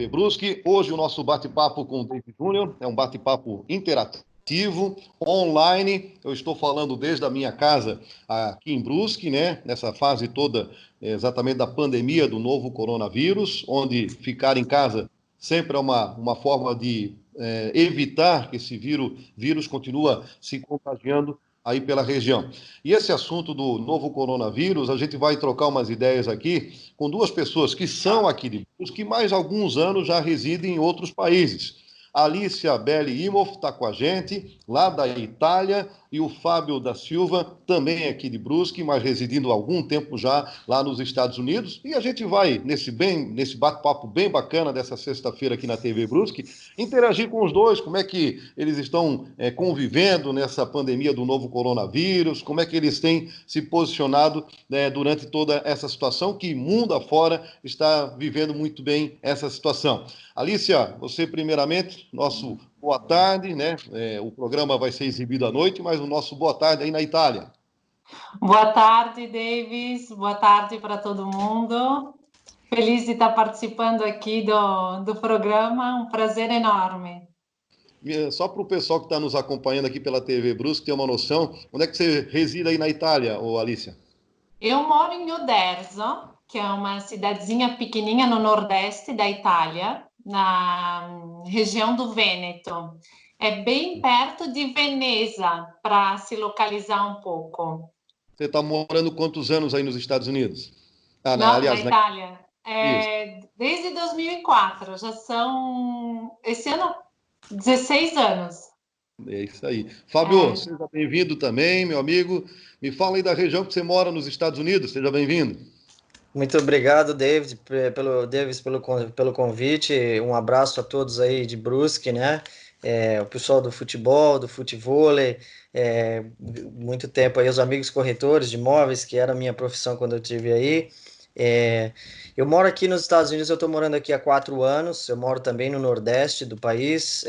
TV Brusque. Hoje o nosso bate-papo com o David Júnior é um bate-papo interativo, online. Eu estou falando desde a minha casa aqui em Brusque, né? Nessa fase toda exatamente da pandemia do novo coronavírus, onde ficar em casa sempre é uma forma de evitar que esse vírus continue se contagiando aí pela região. E esse assunto do novo coronavírus, a gente vai trocar umas ideias aqui com duas pessoas que são aqui de Brusque, que mais alguns anos já residem em outros países. A Alicia Belli Imhoff está com a gente, lá da Itália, e o Fábio da Silva, também aqui de Brusque, mas residindo há algum tempo já lá nos Estados Unidos. E a gente vai, nesse bate-papo bem bacana dessa sexta-feira aqui na TV Brusque, interagir com os dois, como é que eles estão convivendo nessa pandemia do novo coronavírus, como é que eles têm se posicionado durante toda essa situação que mundo afora está vivendo muito bem essa situação. Alicia, você primeiramente, nosso boa tarde, né? O programa vai ser exibido à noite, mas o nosso boa tarde aí na Itália. Boa tarde, Davis. Boa tarde para todo mundo. Feliz de estar participando aqui do programa, um prazer enorme. Só para o pessoal que está nos acompanhando aqui pela TV Brusque ter uma noção, onde é que você reside aí na Itália, Alicia? Eu moro em Uderzo, que é uma cidadezinha pequenininha no nordeste da Itália, na região do Vêneto. É bem perto de Veneza, para se localizar um pouco. Você está morando quantos anos aí nos Estados Unidos? Na Itália. Desde 2004, já são, esse ano, 16 anos. É isso aí. Fábio, seja bem-vindo também, meu amigo. Me fala aí da região que você mora nos Estados Unidos, seja bem-vindo. Muito obrigado, David, pelo convite. Um abraço a todos aí de Brusque, né? O pessoal do futebol, do futevôlei, muito tempo aí, os amigos corretores de imóveis, que era a minha profissão quando eu estive aí. Eu moro aqui nos Estados Unidos, eu estou morando aqui há 4 anos, eu moro também no Nordeste do país,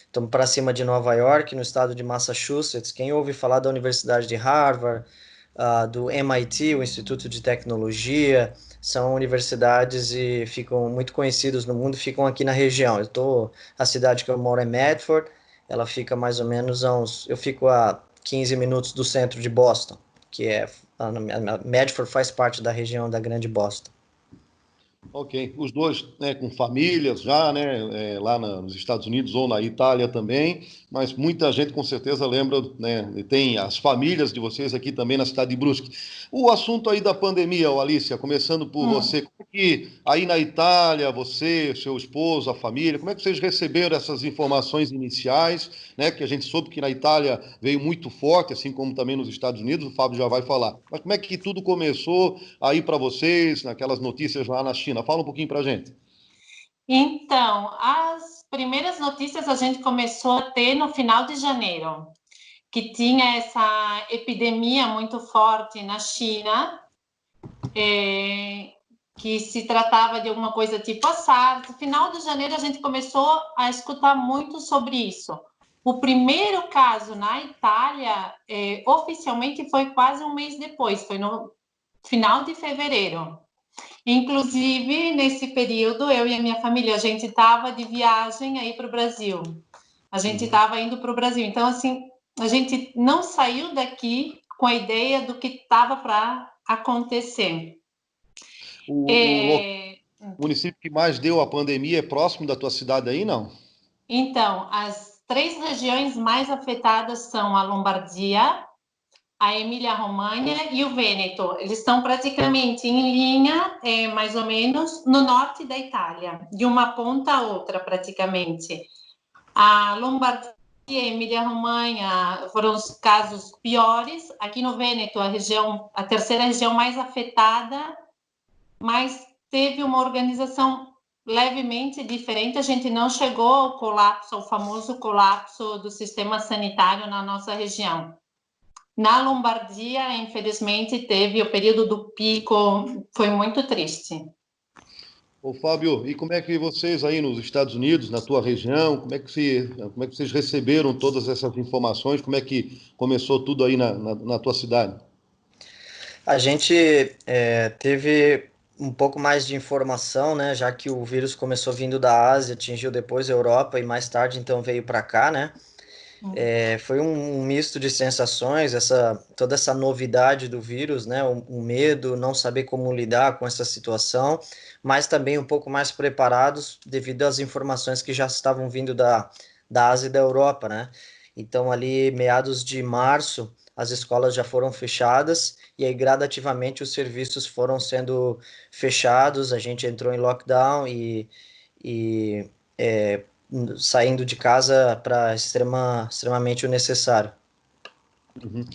estamos para cima de Nova York, no estado de Massachusetts. Quem ouve falar da Universidade de Harvard, do MIT, o Instituto de Tecnologia, são universidades e ficam muito conhecidos no mundo, ficam aqui na região. A cidade que eu moro é Medford, ela fica mais ou menos eu fico a 15 minutos do centro de Boston, Medford faz parte da região da Grande Boston. Ok, os dois com famílias já, né, lá nos Estados Unidos ou na Itália também, mas muita gente com certeza lembra, né, tem as famílias de vocês aqui também na cidade de Brusque. O assunto aí da pandemia, Alicia, começando por você, como é que aí na Itália, você, seu esposo, a família, como é que vocês receberam essas informações iniciais, né, que a gente soube que na Itália veio muito forte, assim como também nos Estados Unidos, o Fábio já vai falar, mas como é que tudo começou aí para vocês, naquelas notícias lá na China? Fala um pouquinho para a gente. Então, as primeiras notícias a gente começou a ter no final de janeiro, que tinha essa epidemia muito forte na China, que se tratava de alguma coisa tipo a SARS. No final de janeiro a gente começou a escutar muito sobre isso. O primeiro caso na Itália, oficialmente, foi quase um mês depois, foi no final de fevereiro. Inclusive, nesse período, eu e a minha família, a gente estava de viagem aí para o Brasil. A gente estava indo para o Brasil. Então, assim, a gente não saiu daqui com a ideia do que estava para acontecer. O município que mais deu a pandemia é próximo da tua cidade aí, não? Então, as 3 regiões mais afetadas são a Lombardia, a Emília-Romanha e o Vêneto. Eles estão praticamente em linha, mais ou menos, no norte da Itália, de uma ponta a outra, praticamente. A Lombardia e a Emília-Romanha foram os casos piores. Aqui no Vêneto, a terceira região mais afetada, mas teve uma organização levemente diferente. A gente não chegou ao colapso, ao famoso colapso do sistema sanitário na nossa região. Na Lombardia, infelizmente, teve o período do pico, foi muito triste. Ô, Fábio, e como é que vocês aí nos Estados Unidos, na tua região, como é que vocês receberam todas essas informações? Como é que começou tudo aí na tua cidade? A gente teve um pouco mais de informação, né? Já que o vírus começou vindo da Ásia, atingiu depois a Europa e mais tarde então veio para cá, né? Foi um misto de sensações, toda essa novidade do vírus, né? O medo, não saber como lidar com essa situação, mas também um pouco mais preparados devido às informações que já estavam vindo da Ásia e da Europa, né? Então, ali, meados de março, as escolas já foram fechadas e aí, gradativamente, os serviços foram sendo fechados, a gente entrou em lockdown e saindo de casa para extremamente o necessário. Uhum.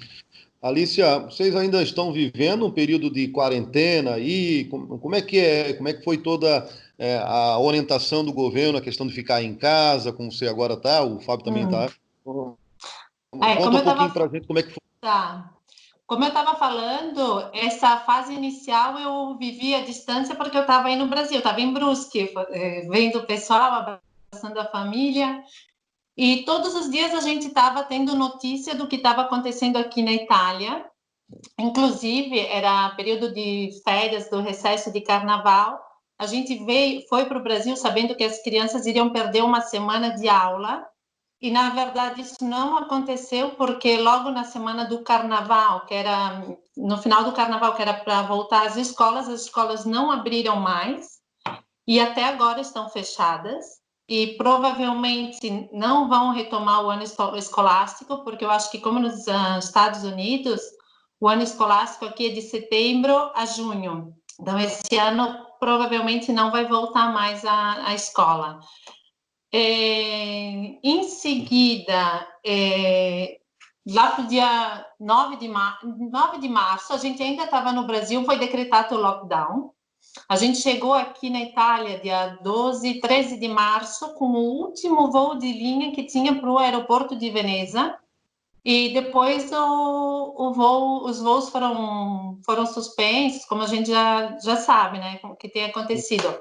Alicia, vocês ainda estão vivendo um período de quarentena aí? Como é que é? Como é que foi toda a orientação do governo, a questão de ficar em casa, como você agora está, o Fábio também Hum. está. Conta Como um eu pouquinho estava para a gente como é que foi. tá. Como eu estava falando, essa fase inicial eu vivi à distância porque eu estava aí no Brasil, estava em Brusque, vendo o pessoal, abraçando a família. E todos os dias a gente estava tendo notícia do que estava acontecendo aqui na Itália. Inclusive, era período de férias do recesso de carnaval. A gente foi para o Brasil sabendo que as crianças iriam perder uma semana de aula. E, na verdade, isso não aconteceu porque logo na semana do carnaval, que era no final do carnaval, que era para voltar às escolas, as escolas não abriram mais e até agora estão fechadas e provavelmente não vão retomar o ano escolástico, porque eu acho que, como nos Estados Unidos, o ano escolástico aqui é de setembro a junho. Então, esse ano provavelmente não vai voltar mais à escola. Em seguida, lá para o dia 9 de março, a gente ainda estava no Brasil, foi decretado o lockdown. A gente chegou aqui na Itália dia 12, 13 de março, com o último voo de linha que tinha para o aeroporto de Veneza. E depois os voos foram suspensos, como a gente já sabe, né? O que tem acontecido.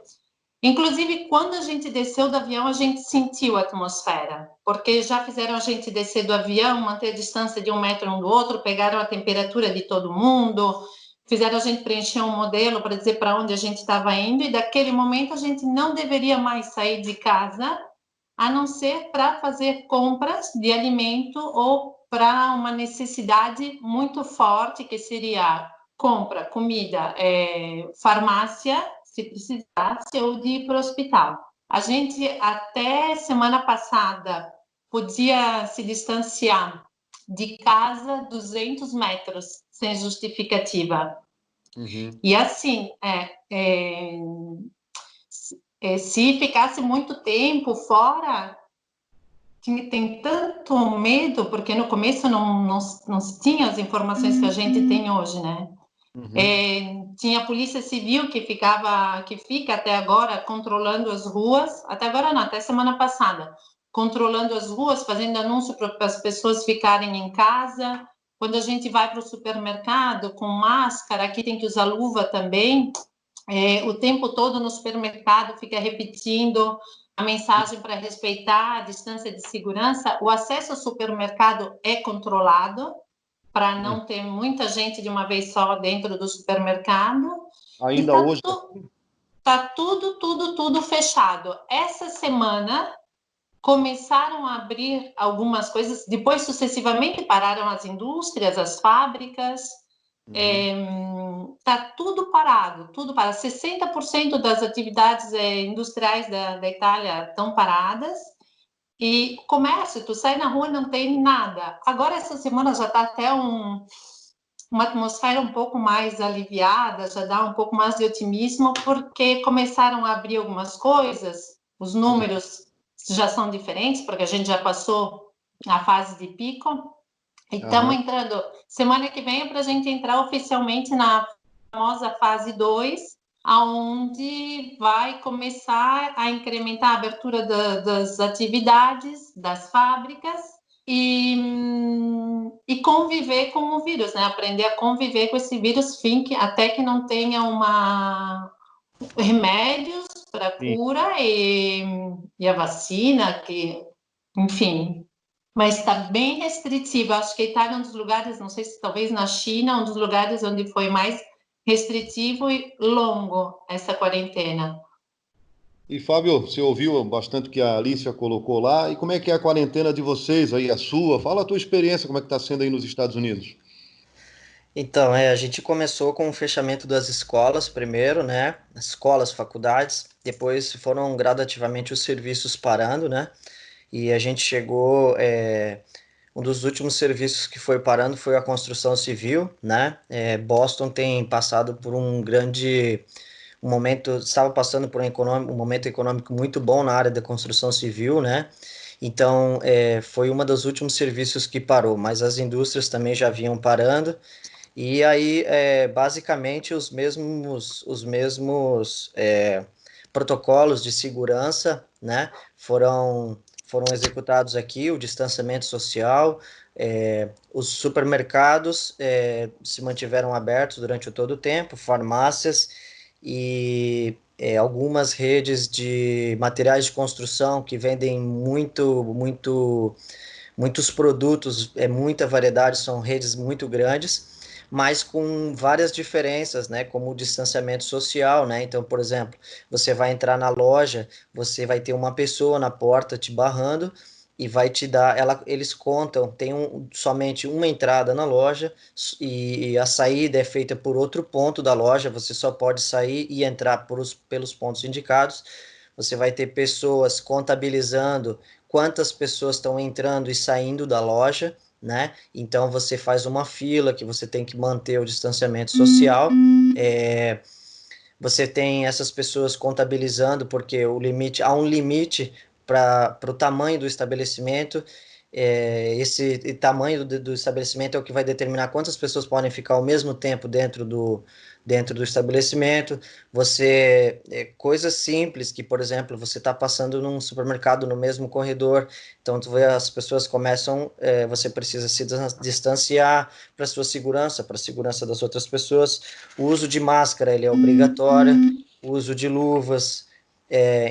Inclusive, quando a gente desceu do avião, a gente sentiu a atmosfera, porque já fizeram a gente descer do avião, manter a distância de 1 metro um do outro, pegaram a temperatura de todo mundo, fizeram a gente preencher um modelo para dizer para onde a gente estava indo, e daquele momento a gente não deveria mais sair de casa, a não ser para fazer compras de alimento ou para uma necessidade muito forte, que seria compra, comida, farmácia, se precisasse, ou de ir para o hospital. A gente, até semana passada, podia se distanciar de casa 200 metros, sem justificativa. Uhum. E assim, se ficasse muito tempo fora, tem tanto medo, porque no começo não se tinha as informações que a gente tem hoje, né? Uhum. Tinha a Polícia Civil que fica até agora controlando as ruas, até agora não, até semana passada, controlando as ruas, fazendo anúncio para as pessoas ficarem em casa. Quando a gente vai para o supermercado com máscara, aqui tem que usar luva também. O tempo todo no supermercado fica repetindo a mensagem para respeitar a distância de segurança. O acesso ao supermercado é controlado para não ter muita gente de uma vez só dentro do supermercado. E Ainda hoje. tá tudo fechado. Essa semana começaram a abrir algumas coisas, depois sucessivamente pararam as indústrias, as fábricas. Tá tudo parado, tudo parado. 60% das atividades industriais da Itália estão paradas. E comércio, tu sai na rua e não tem nada. Agora, essa semana já está até uma atmosfera um pouco mais aliviada, já dá um pouco mais de otimismo, porque começaram a abrir algumas coisas, os números já são diferentes, porque a gente já passou a fase de pico, e estamos entrando, semana que vem é para a gente entrar oficialmente na famosa fase 2, aonde vai começar a incrementar a abertura das atividades, das fábricas, e conviver com o vírus, né? Aprender a conviver com esse vírus, até que não tenha remédios para cura e a vacina, enfim. Mas está bem restritivo. Acho que a Itália é um dos lugares, não sei se talvez na China, um dos lugares onde foi mais restritivo e longo essa quarentena. E, Fábio, você ouviu bastante o que a Alicia colocou lá. E como é que é a quarentena de vocês aí, a sua? Fala a tua experiência, como é que está sendo aí nos Estados Unidos. Então, a gente começou com o fechamento das escolas primeiro, né? Escolas, faculdades, depois foram gradativamente os serviços parando, né? E a gente chegou, um dos últimos serviços que foi parando foi a construção civil, né? Boston tem passado por um momento, estava passando por um momento econômico muito bom na área da construção civil, né? Então, foi uma dos últimos serviços que parou, mas as indústrias também já vinham parando, e aí, basicamente, os mesmos protocolos de segurança, né, foram executados aqui, o distanciamento social, os supermercados se mantiveram abertos durante todo o tempo, farmácias e algumas redes de materiais de construção que vendem muitos produtos, muita variedade, são redes muito grandes, mas com várias diferenças, né, como o distanciamento social, né, então, por exemplo, você vai entrar na loja, você vai ter uma pessoa na porta te barrando e vai te dar, eles contam, tem somente uma entrada na loja e a saída é feita por outro ponto da loja, você só pode sair e entrar pelos pontos indicados, você vai ter pessoas contabilizando quantas pessoas estão entrando e saindo da loja, né? Então você faz uma fila que você tem que manter o distanciamento social. Você tem essas pessoas contabilizando, porque há um limite para o tamanho do estabelecimento. Esse tamanho do estabelecimento é o que vai determinar quantas pessoas podem ficar ao mesmo tempo dentro do estabelecimento. Coisas simples que, por exemplo, você está passando num supermercado no mesmo corredor, então as pessoas começam, você precisa se distanciar para sua segurança, para a segurança das outras pessoas. O uso de máscara, ele é obrigatório, o uso de luvas.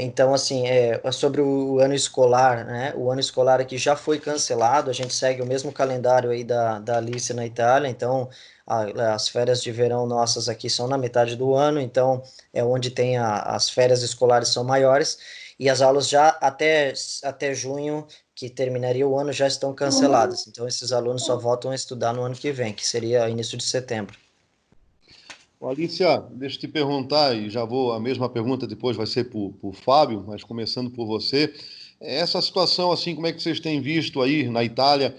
Então, assim, sobre o ano escolar, né? O ano escolar aqui já foi cancelado, a gente segue o mesmo calendário aí da Alice na Itália, então as férias de verão nossas aqui são na metade do ano, então é onde tem as férias escolares são maiores, e as aulas já até junho, que terminaria o ano, já estão canceladas, então esses alunos só voltam a estudar no ano que vem, que seria início de setembro. Ô, Alicia, deixa eu te perguntar, e já vou, a mesma pergunta depois vai ser para o Fábio, mas começando por você. Essa situação, assim, como é que vocês têm visto aí na Itália?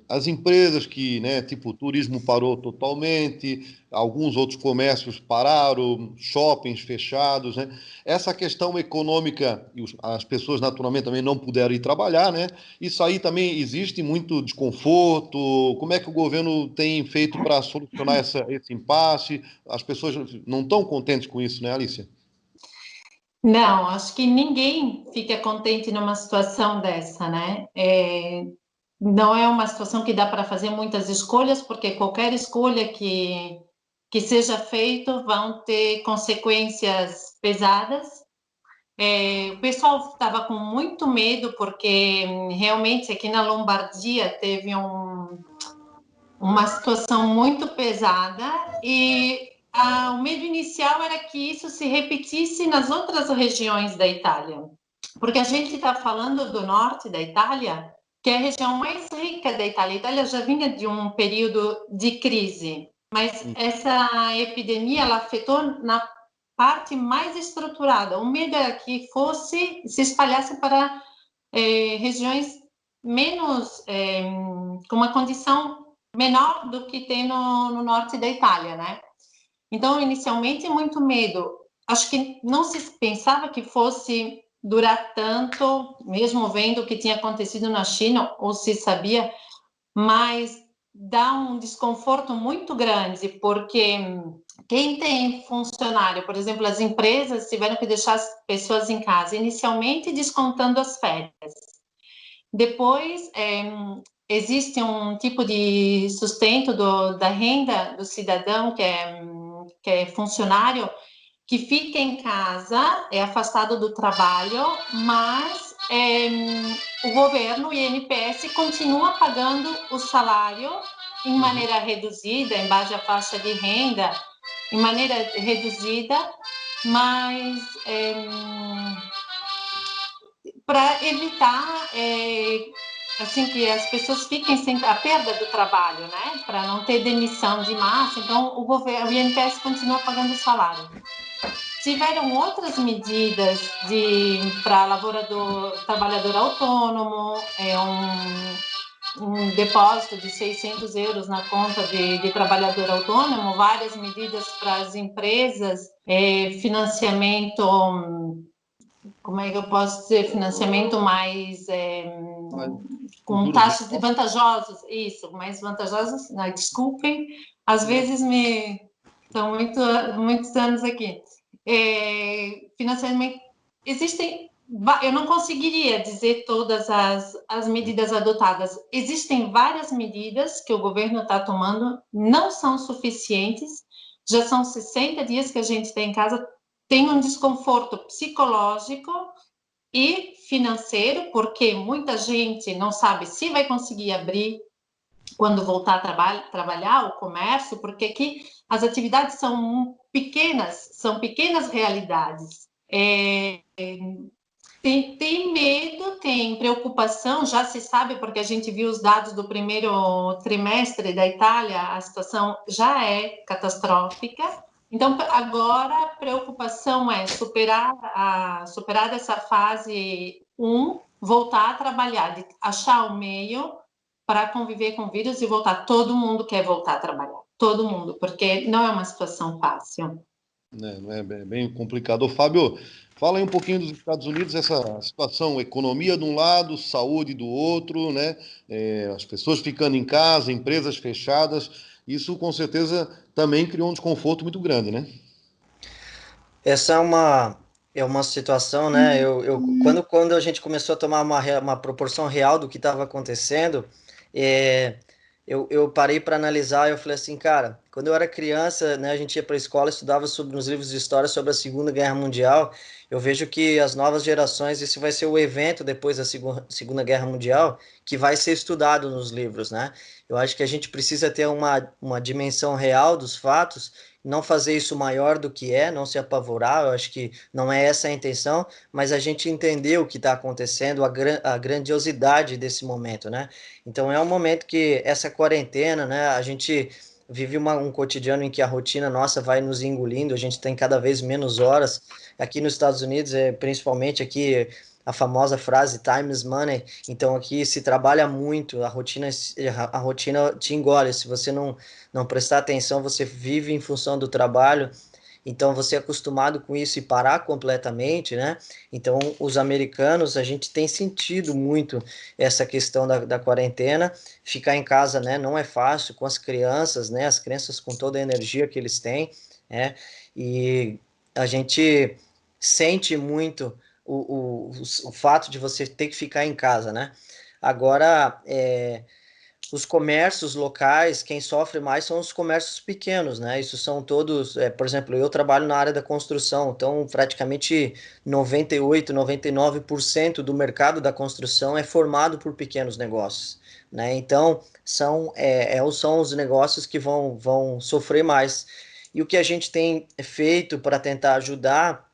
As empresas que, né, tipo, o turismo parou totalmente, alguns outros comércios pararam, shoppings fechados, né? Essa questão econômica, e as pessoas naturalmente também não puderam ir trabalhar, né? Isso aí também existe muito desconforto. Como é que o governo tem feito para solucionar esse impasse? As pessoas não estão contentes com isso, né, Alicia? Não, acho que ninguém fica contente numa situação dessa, né? Não é uma situação que dá para fazer muitas escolhas, porque qualquer escolha que seja feita vão ter consequências pesadas. O pessoal estava com muito medo, porque realmente aqui na Lombardia teve uma situação muito pesada e o medo inicial era que isso se repetisse nas outras regiões da Itália, porque a gente está falando do norte da Itália, que é a região mais rica da Itália. A Itália já vinha de um período de crise, mas essa epidemia ela afetou na parte mais estruturada. O medo era que se espalhasse para regiões menos, com uma condição menor do que tem no norte da Itália, né? Então, inicialmente, muito medo. Acho que não se pensava que fosse durar tanto, mesmo vendo o que tinha acontecido na China, ou se sabia, mas dá um desconforto muito grande, porque quem tem funcionário, por exemplo, as empresas tiveram que deixar as pessoas em casa, inicialmente descontando as férias. Depois, existe um tipo de sustento da renda do cidadão que é funcionário, que fica em casa, é afastado do trabalho, mas o governo, o INPS, continua pagando o salário em maneira reduzida, em base à faixa de renda, em maneira reduzida, mas para evitar assim que as pessoas fiquem sem a perda do trabalho, né? Para não ter demissão de massa. Então, o INPS continua pagando o salário. Tiveram outras medidas para trabalhador autônomo, um depósito de 600 euros na conta de trabalhador autônomo, várias medidas para as empresas, financiamento, como é que eu posso dizer, financiamento mais com taxas vantajosas, isso, mais vantajosas, não, desculpem, às vezes são muitos anos aqui. Financiamento, existem, eu não conseguiria dizer todas as medidas adotadas, existem várias medidas que o governo está tomando, não são suficientes, já são 60 dias que a gente está em casa, tem um desconforto psicológico e financeiro, porque muita gente não sabe se vai conseguir abrir quando voltar a trabalhar o comércio, porque aqui as atividades são pequenas realidades. Tem medo, tem preocupação, já se sabe, porque a gente viu os dados do primeiro trimestre da Itália, a situação já é catastrófica. Então, agora a preocupação é superar essa fase 1, voltar a trabalhar, achar o meio para conviver com o vírus e voltar. Todo mundo quer voltar a trabalhar, todo mundo, porque não é uma situação fácil. Não é bem complicado. Ô, Fábio, fala aí um pouquinho dos Estados Unidos, essa situação, economia de um lado, saúde do outro, né? As pessoas ficando em casa, empresas fechadas, isso com certeza também criou um desconforto muito grande, né? Essa é uma situação, né? Quando a gente começou a tomar uma proporção real do que estava acontecendo, é, eu parei para analisar e eu falei assim, cara, quando eu era criança, né, a gente ia para a escola, estudava nos livros de história sobre a Segunda Guerra Mundial. Eu vejo que as novas gerações, esse vai ser o evento depois da Segunda Guerra Mundial, que vai ser estudado nos livros, né? Eu acho que a gente precisa ter uma dimensão real dos fatos, não fazer isso maior do que não se apavorar, eu acho que não é essa a intenção, mas a gente entender o que está acontecendo, a grandiosidade desse momento, né? Então é um momento que essa quarentena, né, a gente vive um cotidiano em que a rotina nossa vai nos engolindo, a gente tem cada vez menos horas. Aqui nos Estados Unidos, principalmente aqui, a famosa frase time is money. Então aqui se trabalha muito, a rotina te engole. Se você não prestar atenção, você vive em função do trabalho. Então você é acostumado com isso e parar completamente, né? Então os americanos, a gente tem sentido muito essa questão da quarentena, ficar em casa, né? Não é fácil com as crianças, né? As crianças com toda a energia que eles têm, né? E a gente sente muito o fato de você ter que ficar em casa, né? Agora, os comércios locais, quem sofre mais são os comércios pequenos, né? Isso são todos, por exemplo, eu trabalho na área da construção, então praticamente 98, 99% do mercado da construção é formado por pequenos negócios, né? Então, são os negócios que vão sofrer mais. E o que a gente tem feito para tentar ajudar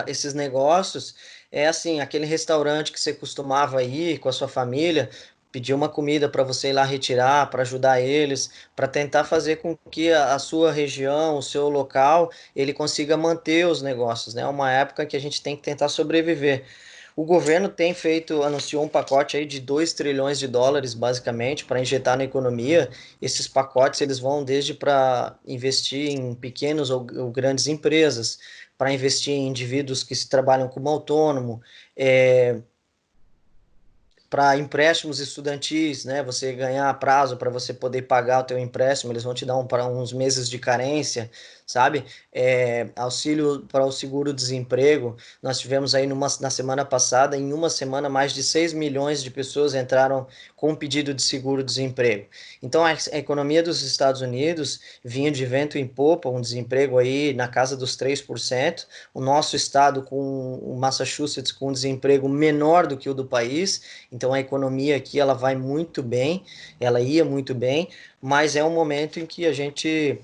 esses negócios é assim, aquele restaurante que você costumava ir com a sua família, pedir uma comida para você ir lá retirar, para ajudar eles, para tentar fazer com que a sua região, o seu local, ele consiga manter os negócios, né? É uma época que a gente tem que tentar sobreviver. O governo anunciou um pacote aí de 2 trilhões de dólares, basicamente, para injetar na economia. Esses pacotes, eles vão desde para investir em pequenos ou grandes empresas, para investir em indivíduos que se trabalham como autônomo, para empréstimos estudantis, né? Você ganhar prazo para você poder pagar o teu empréstimo, eles vão te dar uns meses de carência. sabe? Auxílio para o seguro-desemprego, nós tivemos aí na semana passada, em uma semana, mais de 6 milhões de pessoas entraram com pedido de seguro-desemprego. Então, a economia dos Estados Unidos vinha de vento em popa, um desemprego aí na casa dos 3%, o nosso estado, o Massachusetts, com um desemprego menor do que o do país, então a economia aqui ela vai muito bem, ela ia muito bem, mas é um momento em que a gente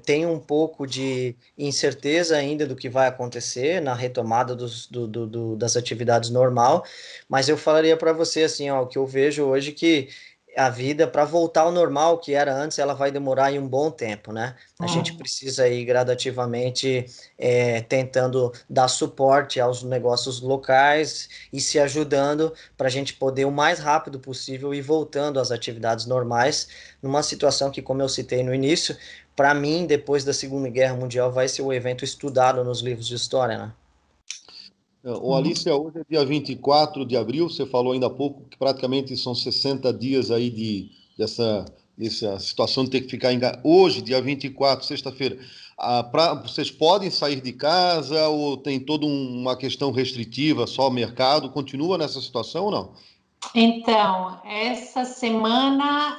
tem um pouco de incerteza ainda do que vai acontecer na retomada das atividades normal, mas eu falaria para você assim, ó, o que eu vejo hoje que a vida, para voltar ao normal, que era antes, ela vai demorar aí um bom tempo, né? A gente precisa ir gradativamente tentando dar suporte aos negócios locais e se ajudando para a gente poder o mais rápido possível ir voltando às atividades normais, numa situação que, como eu citei no início, para mim, depois da Segunda Guerra Mundial, vai ser o evento estudado nos livros de história, né? O Alicia, hoje é dia 24 de abril, você falou ainda há pouco que praticamente são 60 dias aí dessa situação de ter que ficar hoje, dia 24, sexta-feira. Vocês podem sair de casa ou tem toda uma questão restritiva, só mercado? Continua nessa situação ou não? Então, essa semana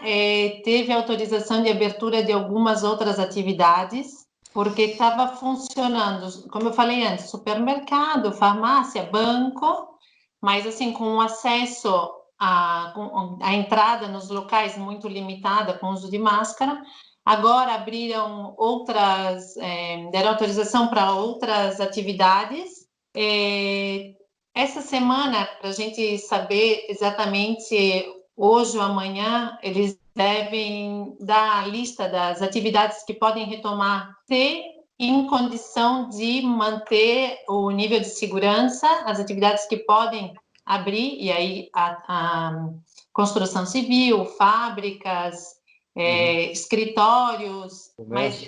teve autorização de abertura de algumas outras atividades, porque estava funcionando, como eu falei antes, supermercado, farmácia, banco, mas assim, com acesso a entrada nos locais muito limitada, com uso de máscara. Agora abriram deram autorização para outras atividades. Essa semana, para a gente saber exatamente hoje ou amanhã, eles devem dar a lista das atividades que podem retomar, se em condição de manter o nível de segurança, as atividades que podem abrir, e aí a construção civil, fábricas, escritórios, mas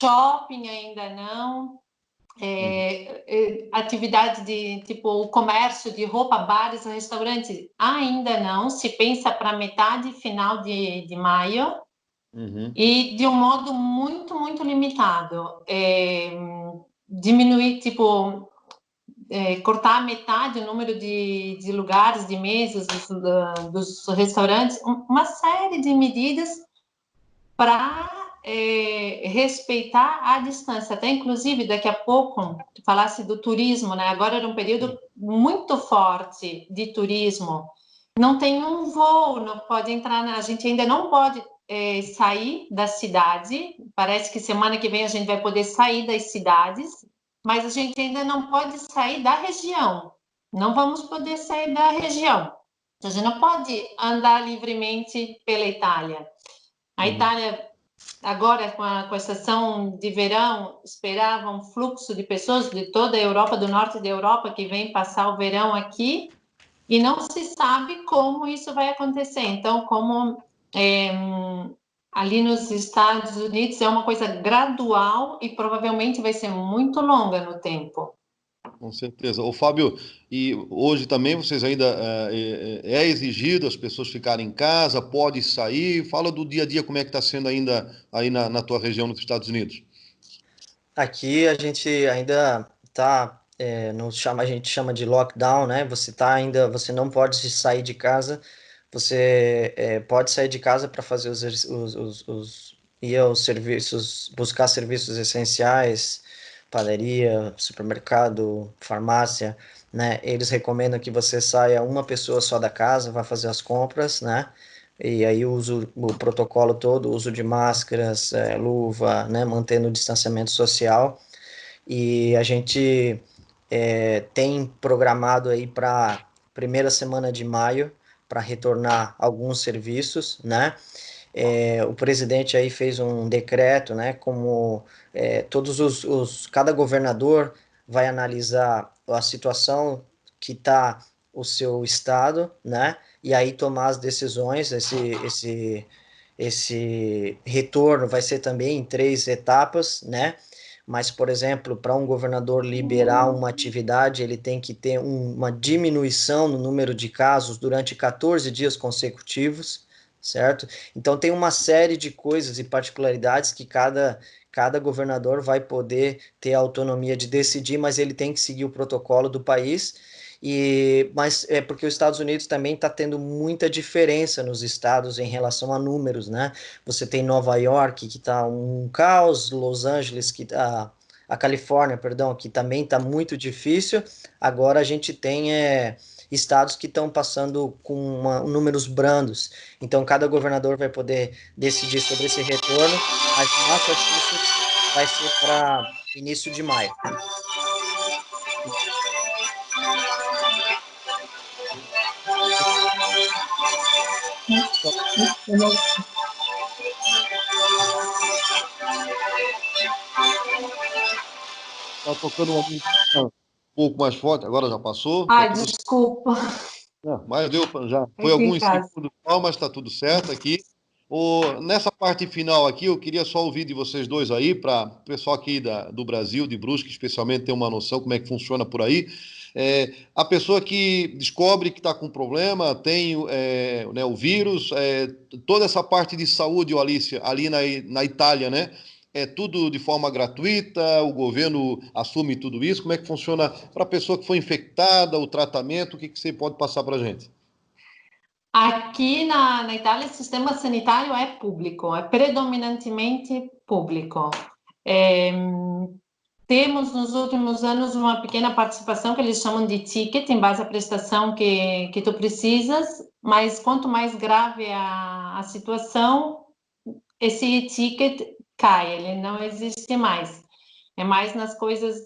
shopping ainda não. Atividade de tipo o comércio de roupa, bares, restaurantes, ainda não. Se pensa para metade final de maio, e de um modo muito, muito limitado. Diminuir, tipo, cortar a metade o número de lugares, de mesas dos restaurantes, uma série de medidas para respeitar a distância. Até, inclusive, daqui a pouco, tu falasse do turismo, né? Agora era um período muito forte de turismo. Não tem um voo, não pode entrar, a gente ainda não pode sair da cidade. Parece que semana que vem a gente vai poder sair das cidades, mas a gente ainda não pode sair da região. Não vamos poder sair da região. A gente não pode andar livremente pela Itália. A Itália, agora, com a estação de verão, esperava um fluxo de pessoas de toda a Europa, do norte da Europa, que vem passar o verão aqui, e não se sabe como isso vai acontecer. Então, como ali nos Estados Unidos é uma coisa gradual e provavelmente vai ser muito longa no tempo. Com certeza. Ô, Fábio, e hoje também vocês ainda é exigido as pessoas ficarem em casa, pode sair? Fala do dia a dia, como é que está sendo ainda aí na tua região nos Estados Unidos. Aqui a gente ainda está, a gente chama de lockdown, né? Você não pode sair de casa, você pode sair de casa para fazer ir aos serviços, buscar serviços essenciais, padaria, supermercado, farmácia, né? Eles recomendam que você saia uma pessoa só da casa, vá fazer as compras, né? E aí o protocolo todo, uso de máscaras, luva, né? Mantendo o distanciamento social. E a gente tem programado aí para primeira semana de maio para retornar alguns serviços, né? O presidente aí fez um decreto, né? Como cada governador vai analisar a situação que está o seu estado, né? E aí tomar as decisões. Esse retorno vai ser também em 3 etapas, né? Mas, por exemplo, para um governador liberar uma atividade, ele tem que ter uma diminuição no número de casos durante 14 dias consecutivos, certo? Então, tem uma série de coisas e particularidades que cada governador vai poder ter a autonomia de decidir, mas ele tem que seguir o protocolo do país. Mas é porque os Estados Unidos também está tendo muita diferença nos estados em relação a números, né? Você tem Nova York, que está um caos, Los Angeles, a Califórnia, perdão, que também está muito difícil. Agora a gente tem estados que estão passando com números brandos. Então, cada governador vai poder decidir sobre esse retorno, mas Massachusetts vai ser para início de maio. Tá tocando uma música um pouco mais forte, agora já passou. Ai, Tá tudo... desculpa. mas deu já. Foi Aqui em alguns casa. segundos só, mas está tudo certo aqui. Nessa parte final aqui, eu queria só ouvir de vocês dois aí, para o pessoal aqui do Brasil, de Brusque, especialmente, ter uma noção como é que funciona por aí. A pessoa que descobre que está com problema, tem né, o vírus, toda essa parte de saúde, Alicia, ali na Itália, né? É tudo de forma gratuita, o governo assume tudo isso. Como é que funciona para a pessoa que foi infectada, o tratamento? O que você pode passar para a gente? Aqui na Itália, o sistema sanitário é público, é predominantemente público. Temos nos últimos anos uma pequena participação que eles chamam de ticket, em base à prestação que tu precisas, mas quanto mais grave a situação, esse ticket cai, ele não existe mais. É mais nas coisas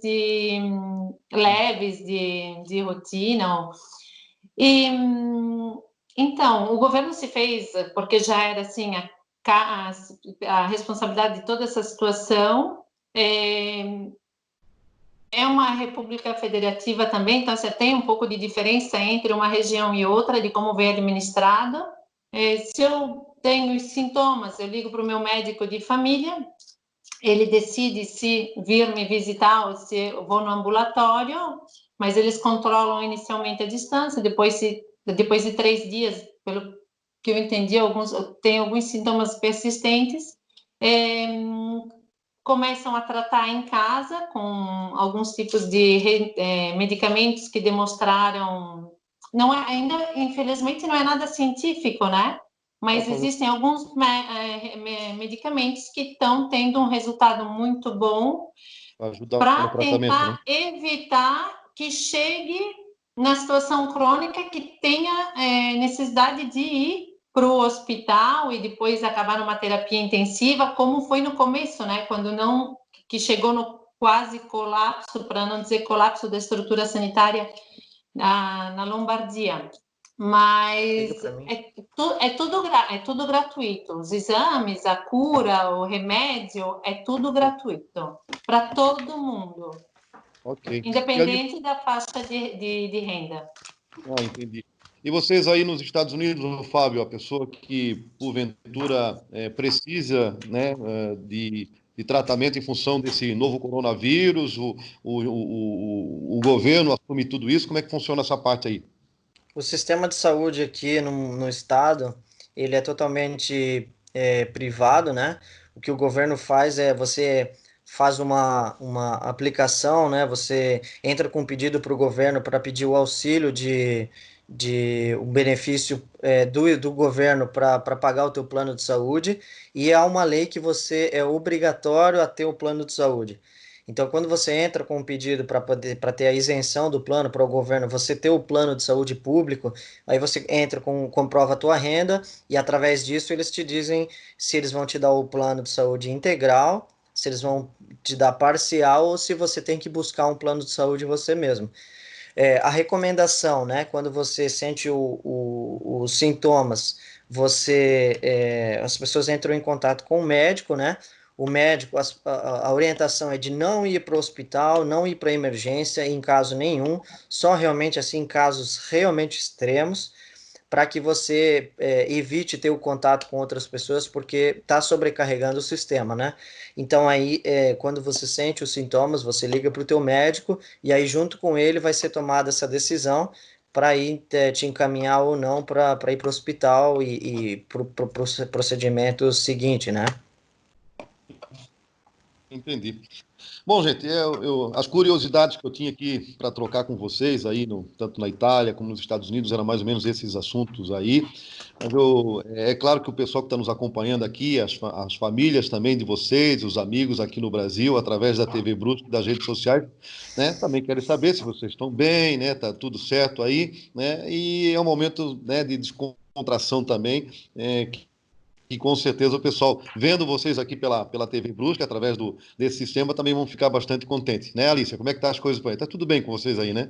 leves, de rotina. E, então, o governo se fez, porque já era assim, a responsabilidade de toda essa situação. É uma república federativa também, então você tem um pouco de diferença entre uma região e outra, de como vem administrada. Se eu tenho sintomas, eu ligo para o meu médico de família, ele decide se vir me visitar ou se eu vou no ambulatório, mas eles controlam inicialmente a distância, depois de 3 dias, pelo que eu entendi, tem alguns sintomas persistentes, começam a tratar em casa com alguns tipos de medicamentos que demonstraram, ainda infelizmente não é nada científico, né? Mas existem alguns medicamentos que estão tendo um resultado muito bom para tentar, né, evitar que chegue na situação crônica que tenha necessidade de ir para o hospital e depois acabar numa terapia intensiva, como foi no começo, né? Quando que chegou no quase colapso, para não dizer colapso da estrutura sanitária na Lombardia. Mas é tudo gratuito. Os exames, a cura, o remédio, é tudo gratuito para todo mundo. Ok. Independente da faixa de renda. Entendi. E vocês aí nos Estados Unidos, Fábio, a pessoa que porventura precisa, né, de tratamento em função desse novo coronavírus, o governo assume tudo isso, como é que funciona essa parte aí? O sistema de saúde aqui no estado, ele é totalmente privado, né? O que o governo faz é você faz uma aplicação, né? Você entra com um pedido para o governo para pedir o auxílio de um benefício do governo para pagar o teu plano de saúde, e há uma lei que você é obrigatório a ter o plano de saúde. Então, quando você entra com um pedido para ter a isenção do plano para o governo, você ter o plano de saúde público, aí você entra comprova a tua renda e através disso eles te dizem se eles vão te dar o plano de saúde integral, se eles vão te dar parcial ou se você tem que buscar um plano de saúde você mesmo. A recomendação, né, quando você sente os sintomas, as pessoas entram em contato com o médico, né? O médico, a orientação é de não ir para o hospital, não ir para a emergência em caso nenhum, só realmente assim em casos realmente extremos, para que você evite ter o contato com outras pessoas, porque está sobrecarregando o sistema, né? Então aí, quando você sente os sintomas, você liga para o teu médico e aí junto com ele vai ser tomada essa decisão para ir te encaminhar ou não para ir para o hospital e para o procedimento seguinte, né? Entendi. Bom, gente, as curiosidades que eu tinha aqui para trocar com vocês aí, tanto na Itália como nos Estados Unidos, eram mais ou menos esses assuntos aí. Mas é claro que o pessoal que está nos acompanhando aqui, as famílias também de vocês, os amigos aqui no Brasil, através da TV Brusque, das redes sociais, né, também querem saber se vocês estão bem, né, tá tudo certo aí, né, e é um momento, né, de descontração também, e com certeza o pessoal, vendo vocês aqui pela TV Brusque, através desse sistema, também vão ficar bastante contentes, né, Alicia? Como é que tá as coisas por aí? Tá tudo bem com vocês aí, né?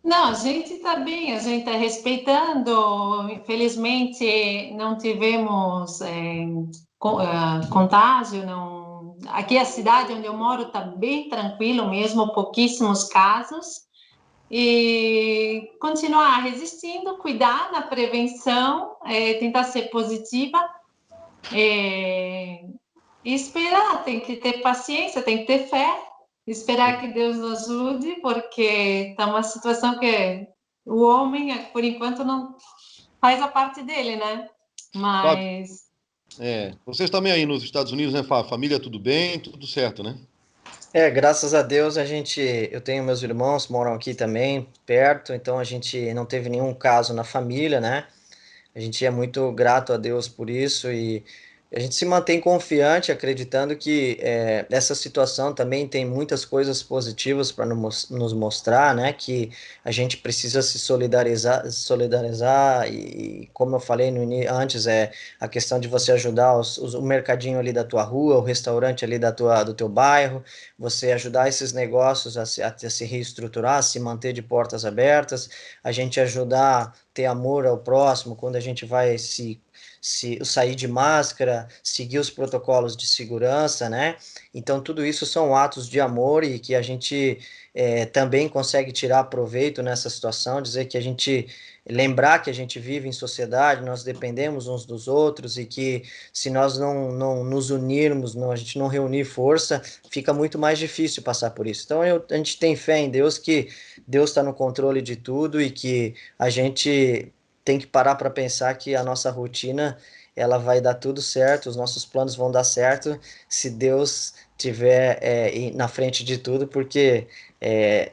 Não, a gente está bem, a gente está respeitando. Infelizmente, não tivemos contágio. Não... Aqui a cidade onde eu moro está bem tranquilo mesmo, pouquíssimos casos. E continuar resistindo, cuidar na prevenção, tentar ser positiva e esperar. Tem que ter paciência, tem que ter fé, esperar que Deus nos ajude, porque está uma situação que o homem, por enquanto, não faz a parte dele, né? Fábio, Mas vocês também aí nos Estados Unidos, né, Fábio? Família tudo bem, tudo certo, né? Graças a Deus eu tenho meus irmãos que moram aqui também, perto, então a gente não teve nenhum caso na família, né? A gente é muito grato a Deus por isso e a gente se mantém confiante, acreditando que essa situação também tem muitas coisas positivas para nos mostrar, né? Que a gente precisa se solidarizar e como eu falei antes, a questão de você ajudar o mercadinho ali da tua rua, o restaurante ali do teu bairro, você ajudar esses negócios a se reestruturar, a se manter de portas abertas, a gente ajudar ter amor ao próximo, quando a gente vai sair de máscara, seguir os protocolos de segurança, né? Então, tudo isso são atos de amor e que a gente também consegue tirar proveito nessa situação, dizer que a gente lembrar que a gente vive em sociedade, nós dependemos uns dos outros e que se nós não nos unirmos, a gente não reunir força, fica muito mais difícil passar por isso. Então, a gente tem fé em Deus, que Deus está no controle de tudo e que a gente tem que parar para pensar que a nossa rotina ela vai dar tudo certo, os nossos planos vão dar certo se Deus tiver na frente de tudo, porque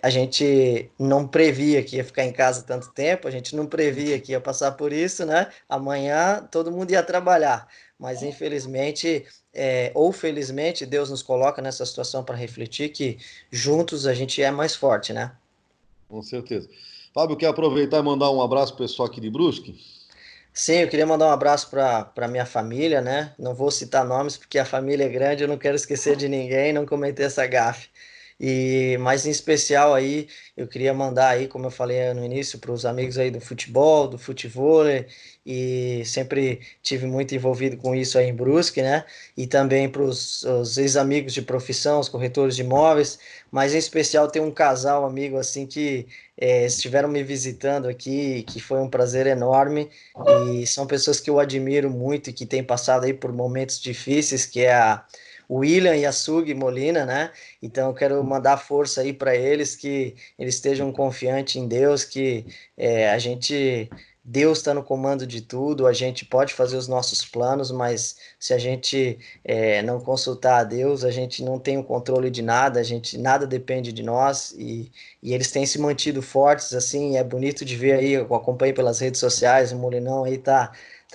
a gente não previa que ia ficar em casa tanto tempo, a gente não previa que ia passar por isso, né? Amanhã todo mundo ia trabalhar, mas infelizmente ou felizmente Deus nos coloca nessa situação para refletir que juntos a gente é mais forte, né? Com certeza. Fábio, quer aproveitar e mandar um abraço pro pessoal aqui de Brusque? Sim, eu queria mandar um abraço para minha família, né? Não vou citar nomes porque a família é grande, eu não quero esquecer de ninguém, não cometer essa gafe. Mas em especial aí, eu queria mandar aí, como eu falei no início, para os amigos aí do futebol, do futevôlei, e sempre tive muito envolvido com isso aí em Brusque, né? E também para os ex-amigos de profissão, os corretores de imóveis, mas em especial tem um casal amigo assim que estiveram me visitando aqui, que foi um prazer enorme e são pessoas que eu admiro muito e que têm passado aí por momentos difíceis, que é o William e a Sugi Molina, né? Então eu quero mandar força aí para eles, que eles estejam confiantes em Deus, que Deus está no comando de tudo, a gente pode fazer os nossos planos, mas se a gente não consultar a Deus, a gente não tem o controle de nada, nada depende de nós e eles têm se mantido fortes, assim, é bonito de ver aí, eu acompanhei pelas redes sociais, o Molinão aí tá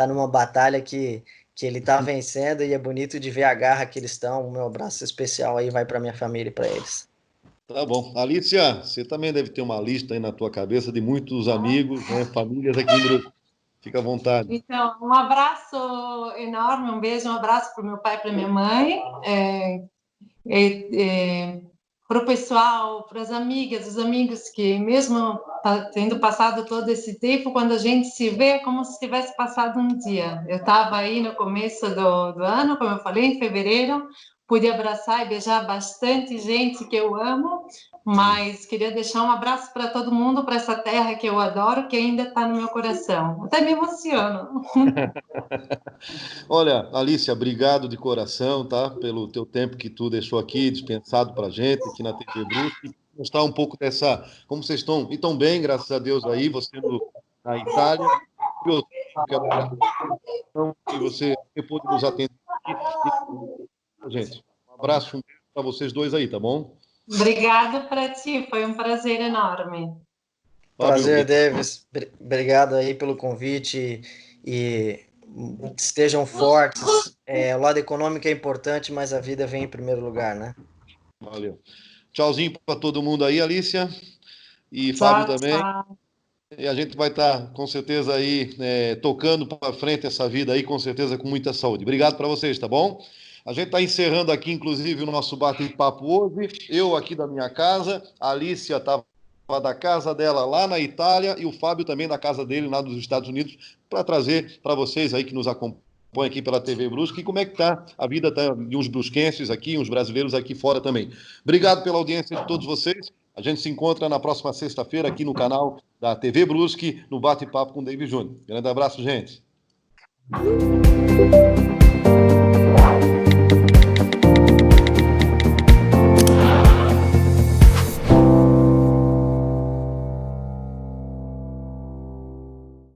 numa batalha que ele tá vencendo e é bonito de ver a garra que eles estão. O meu abraço especial aí vai para minha família e para eles. Tá bom. Alicia, você também deve ter uma lista aí na tua cabeça de muitos amigos, né, famílias aqui em Brusque. Fica à vontade. então, um abraço enorme, um beijo, um abraço para o meu pai e para minha mãe, para o pessoal, para as amigas, os amigos que, mesmo tendo passado todo esse tempo, quando a gente se vê, é como se tivesse passado um dia. Eu estava aí no começo do ano, como eu falei, em fevereiro, pude abraçar e beijar bastante gente que eu amo, mas queria deixar um abraço para todo mundo, para essa terra que eu adoro, que ainda está no meu coração. Até me emociono. Olha, Alicia, obrigado de coração, tá? Pelo teu tempo que tu deixou aqui, dispensado pra gente, aqui na TV Brusque. Mostrar um pouco como vocês estão, e tão bem, graças a Deus aí, você na Itália. Eu quero agradecer e você pôde nos atender aqui. Gente, um abraço, um beijo para vocês dois aí, tá bom? Obrigado para ti, foi um prazer enorme. Prazer, Davis. Obrigado aí pelo convite e estejam fortes. O lado econômico é importante, mas a vida vem em primeiro lugar, né? Valeu. Tchauzinho para todo mundo aí, Alicia. E Tchau, Fábio também. tchau. E a gente vai estar, com certeza, aí tocando para frente essa vida aí, com certeza, com muita saúde. Obrigado para vocês, tá bom? A gente está encerrando aqui, inclusive, o nosso bate-papo hoje. Eu aqui da minha casa, a Alicia estava da casa dela lá na Itália e o Fábio também da casa dele lá nos Estados Unidos, para trazer para vocês aí que nos acompanham aqui pela TV Brusque, e como é que está a vida de uns brusquenses aqui, uns brasileiros aqui fora também. Obrigado pela audiência de todos vocês. A gente se encontra na próxima sexta-feira aqui no canal da TV Brusque, no Bate-Papo com o David Júnior. Grande abraço, gente.